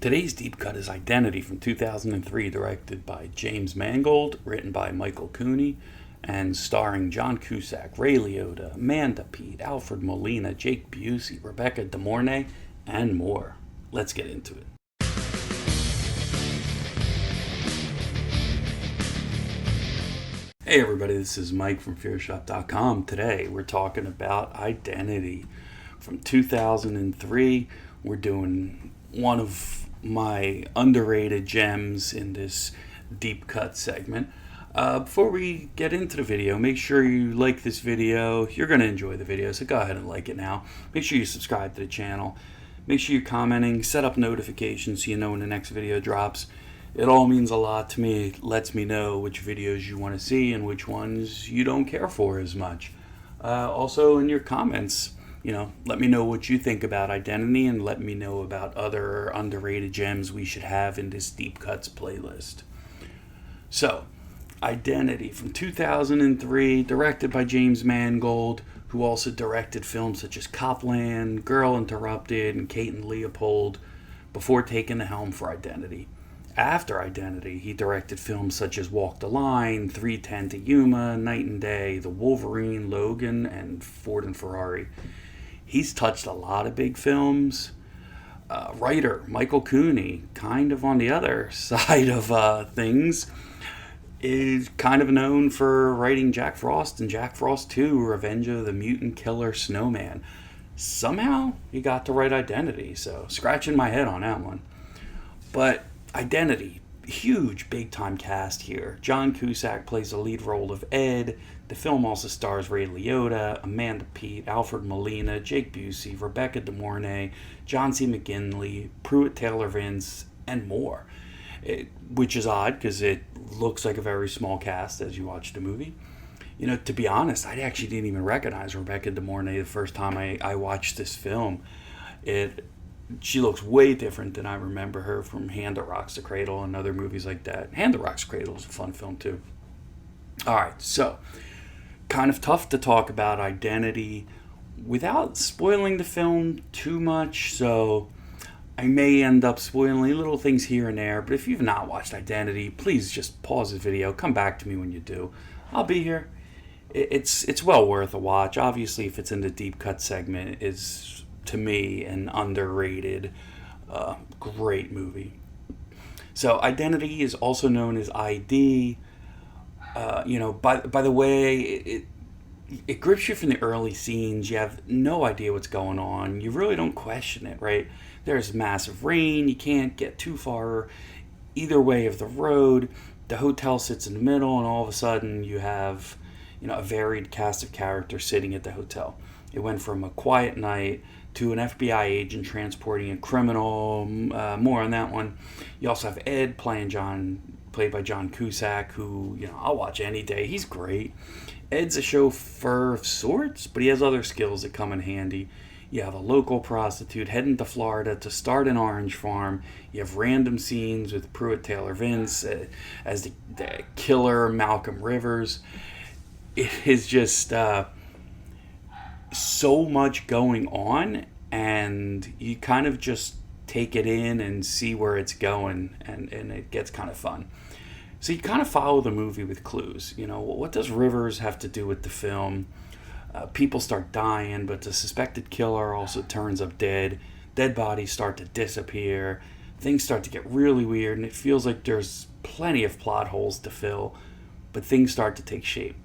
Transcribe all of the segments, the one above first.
Today's deep cut is Identity from 2003, directed by James Mangold, written by Michael Cooney, and starring John Cusack, Ray Liotta, Peet, Alfred, Molina, Jake Busey, Rebecca De Mornay, and more. Let's get into it. Hey everybody, this is Mike from FearShop.com. Today we're talking about Identity from 2003. We're doing one of my underrated gems in this deep cut segment. Before we get into the video, make sure you like this video. You're going to enjoy the video, so go ahead and like it now. Make sure you subscribe to the channel. Make sure you're commenting, set up notifications so you know when the next video drops. It all means a lot to me. It lets me know which videos you want to see and which ones you don't care for as much. Also, in your comments, let me know what you think about Identity and let me know about other underrated gems we should have in this Deep Cuts playlist. So, Identity from 2003, directed by James Mangold, who also directed films such as Copland, Girl Interrupted, and Kate and Leopold, before taking the helm for Identity. After Identity, he directed films such as Walk the Line, 310 to Yuma, Night and Day, The Wolverine, Logan, and Ford and Ferrari. He's touched a lot of big films. Writer Michael Cooney, kind of on the other side of things, is kind of known for writing Jack Frost and Jack Frost 2, Revenge of the Mutant Killer Snowman. Somehow, he got to write Identity, so scratching my head on that one. But Identity, huge big-time cast here. John Cusack plays the lead role of Ed. The film also stars Ray Liotta, Peet, Alfred Molina, Jake Busey, Rebecca De Mornay, John C. McGinley, Pruitt Taylor Vince, and more. Which is odd because it looks like a very small cast as you watch the movie. To be honest, I actually didn't even recognize Rebecca De Mornay the first time I watched this film. She looks way different than I remember her from Hand That Rocks the Cradle and other movies like that. Hand That Rocks the Cradle is a fun film too. Alright, so kind of tough to talk about Identity without spoiling the film too much, so I may end up spoiling little things here and there, but if you've not watched Identity, please just pause the video, come back to me when you do. I'll be here. It's well worth a watch. Obviously, if it's in the deep cut segment, it's to me an underrated, great movie. So Identity is also known as ID. By the way, it grips you from the early scenes. You have no idea what's going on. You really don't question it, right? There's massive rain. You can't get too far either way of the road. The hotel sits in the middle, and all of a sudden you have, a varied cast of characters sitting at the hotel. It went from a quiet night to an FBI agent transporting a criminal. More on that one. You also have Ed played by John Cusack, who, I'll watch any day. He's great. Ed's a chauffeur of sorts, but he has other skills that come in handy. You have a local prostitute heading to Florida to start an orange farm. You have random scenes with Pruitt Taylor Vince as the killer Malcolm Rivers. It is just so much going on, and you kind of just take it in and see where it's going, and it gets kind of fun. So you kind of follow the movie with clues. What does Rivers have to do with the film? People start dying, but the suspected killer also turns up dead. Dead bodies start to disappear. Things start to get really weird, and it feels like there's plenty of plot holes to fill, but things start to take shape.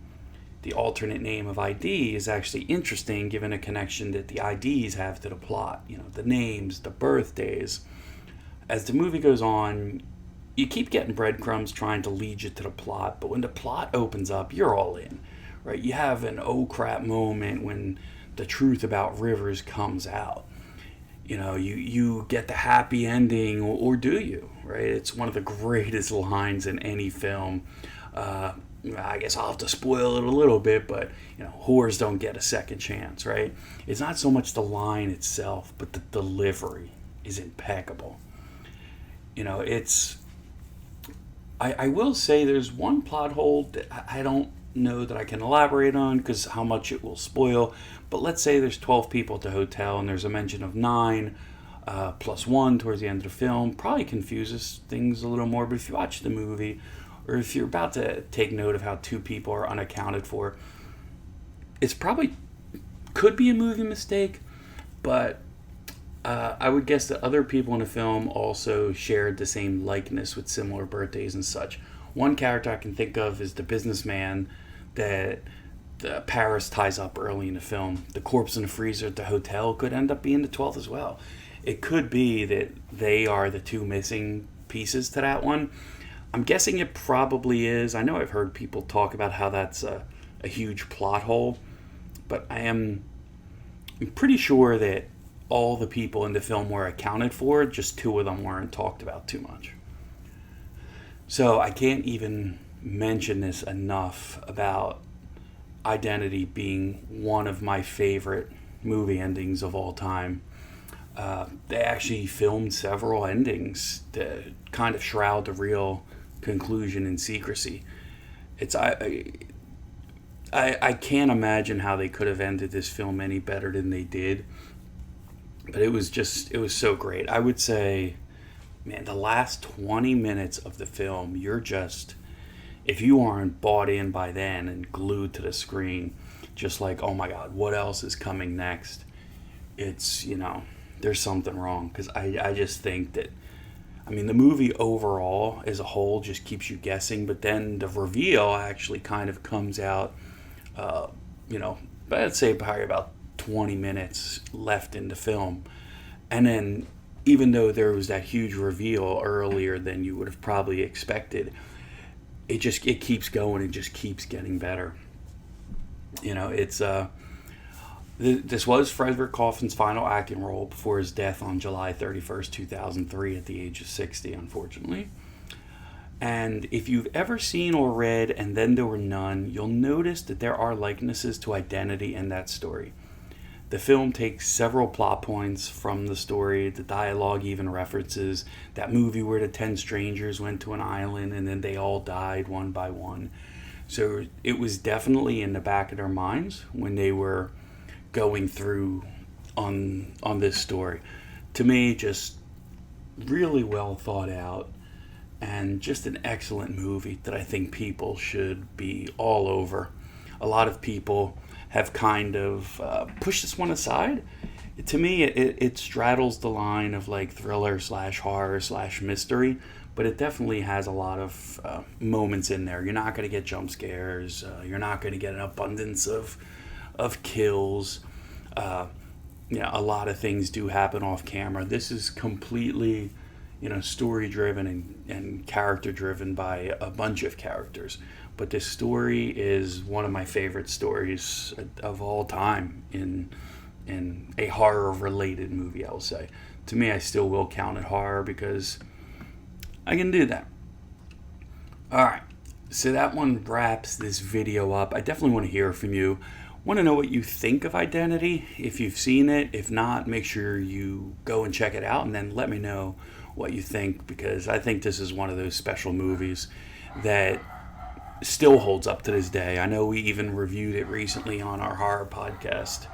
The alternate name of ID is actually interesting given a connection that the IDs have to the plot. The names, the birthdays. As the movie goes on, you keep getting breadcrumbs trying to lead you to the plot, but when the plot opens up, you're all in, right? You have an oh crap moment when the truth about Rivers comes out. You get the happy ending, or do you, right? It's one of the greatest lines in any film. I guess I'll have to spoil it a little bit, but whores don't get a second chance, right? It's not so much the line itself, but the delivery is impeccable. I will say there's one plot hole that I don't know that I can elaborate on because how much it will spoil, but let's say there's 12 people at the hotel and there's a mention of 9. +1 towards the end of the film. Probably confuses things a little more, but if you watch the movie, or if you're about to take note of how two people are unaccounted for, it's probably could be a movie mistake, but I would guess that other people in the film also shared the same likeness with similar birthdays and such. One character I can think of is the businessman that Paris ties up early in the film. The corpse in the freezer at the hotel could end up being the 12th as well. It could be that they are the two missing pieces to that one. I'm guessing it probably is. I know I've heard people talk about how that's a huge plot hole, but I'm pretty sure that all the people in the film were accounted for, just two of them weren't talked about too much. So I can't even mention this enough about Identity being one of my favorite movie endings of all time. They actually filmed several endings to kind of shroud the real conclusion in secrecy. I can't imagine how they could have ended this film any better than they did. But it was so great. I would say, man, the last 20 minutes of the film, if you aren't bought in by then and glued to the screen, just like, oh my God, what else is coming next? It's, there's something wrong. Because I just think that, the movie overall as a whole just keeps you guessing, but then the reveal actually kind of comes out, I'd say probably about 20 minutes left in the film. And then even though there was that huge reveal earlier than you would have probably expected, it keeps going and just keeps getting better. This was Frederick Coffin's final acting role before his death on July 31st, 2003 at the age of 60, unfortunately. And if you've ever seen or read And Then There Were None, you'll notice that there are likenesses to Identity in that story. The film takes several plot points from the story. The dialogue even references that movie where the 10 strangers went to an island and then they all died one by one. So it was definitely in the back of their minds when they were going through on this story. To me, just really well thought out and just an excellent movie that I think people should be all over. A lot of people have kind of pushed this one aside. To me, it straddles the line of like thriller / horror / mystery, but it definitely has a lot of moments in there. You're not going to get jump scares. You're not going to get an abundance of kills. A lot of things do happen off camera. This is completely, story driven and character driven by a bunch of characters. But this story is one of my favorite stories of all time in a horror-related movie, I'll say. To me, I still will count it horror because I can do that. All right, so that one wraps this video up. I definitely want to hear from you. Want to know what you think of Identity, if you've seen it. If not, make sure you go and check it out and then let me know what you think, because I think this is one of those special movies that still holds up to this day. I know we even reviewed it recently on our horror podcast,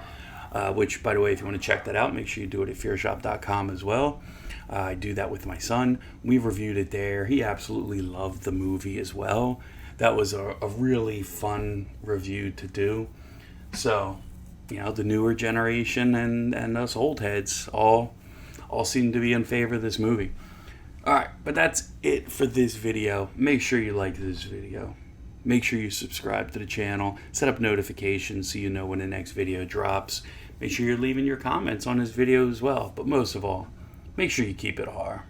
which, by the way, if you want to check that out, make sure you do it at fearshop.com as well. I do that with my son. We reviewed it there. He absolutely loved the movie as well. That was a really fun review to do. So, the newer generation and us old heads all seem to be in favor of this movie. Alright, but that's it for this video. Make sure you like this video. Make sure you subscribe to the channel. Set up notifications so you know when the next video drops. Make sure you're leaving your comments on this video as well. But most of all, make sure you keep it horror.